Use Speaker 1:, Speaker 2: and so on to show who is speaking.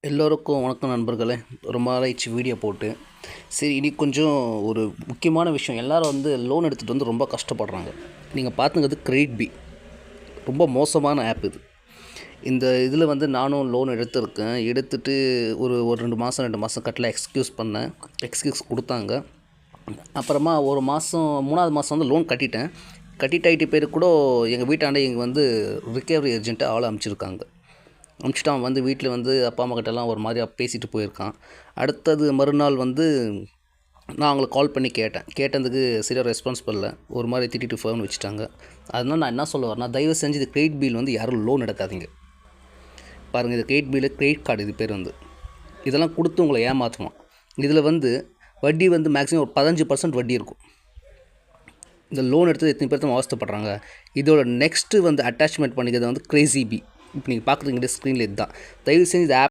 Speaker 1: எல்லோருக்கும் வணக்கம் நண்பர்களே. ரொம்ப நாளாச்சு வீடியோ போட்டு. சரி, இன்னைக்கு கொஞ்சம் ஒரு முக்கியமான விஷயம். எல்லோரும் வந்து லோன் எடுத்துகிட்டு வந்து ரொம்ப கஷ்டப்படுறாங்க. நீங்கள் பார்த்துங்கிறது கிரெடிட்பி. ரொம்ப மோசமான ஆப் இது. இந்த இதில் வந்து நானும் லோன் எடுத்திருக்கேன். எடுத்துகிட்டு ஒரு 2 மாதம் கட்டல எக்ஸ்கியூஸ் பண்ணேன். எக்ஸ்கியூஸ் கொடுத்தாங்க. அப்புறமா ஒரு மாதம் 3வது மாதம் வந்து லோன் கட்டிட்டேன். கட்டிட்டு பேர் கூட எங்கள் வீட்டாண்டே இங்கே வந்து ரிகவரி ஏஜென்ட்டை ஆள் அனுப்பிச்சிருக்காங்க. அனுப்பிச்சிட்டு அவன் வந்து வீட்டில் வந்து அப்பா அம்மா கிட்டலாம் ஒரு மாதிரியா பேசிட்டு போயிருக்கான். அடுத்தது மறுநாள் வந்து நான் அவங்களை கால் பண்ணி கேட்டதுக்கு சரியாக ரெஸ்பான்ஸ் பண்ணல. ஒரு மாதிரி திட்டிட்டு ஃபோன் வச்சுட்டாங்க. அதனால் நான் என்ன சொல்ல வரேன்னா, தயவு செஞ்சு இது கிரெடிட் பில் வந்து யாரும் லோன் எடுக்காதீங்க. பாருங்கள், இது கிரெடிட் பில்லு, கிரெடிட் கார்டு இது பேர் வந்து இதெல்லாம் கொடுத்து உங்களை ஏமாற்றுவான். இதில் வந்து வட்டி வந்து மேக்ஸிமம் ஒரு 15% வட்டி இருக்கும். இந்த லோன் எடுத்து எத்தனை பேர் தான் அவஸ்தைப்படுறாங்க. இதோட நெக்ஸ்ட்டு வந்து அட்டாச்மெண்ட் பண்ணிக்கிறது வந்து கிரேசி பி. இப்போ நீங்கள் பார்க்குறீங்க ஸ்க்ரீனில் இதுதான். தயவு செஞ்சு இந்த ஆப்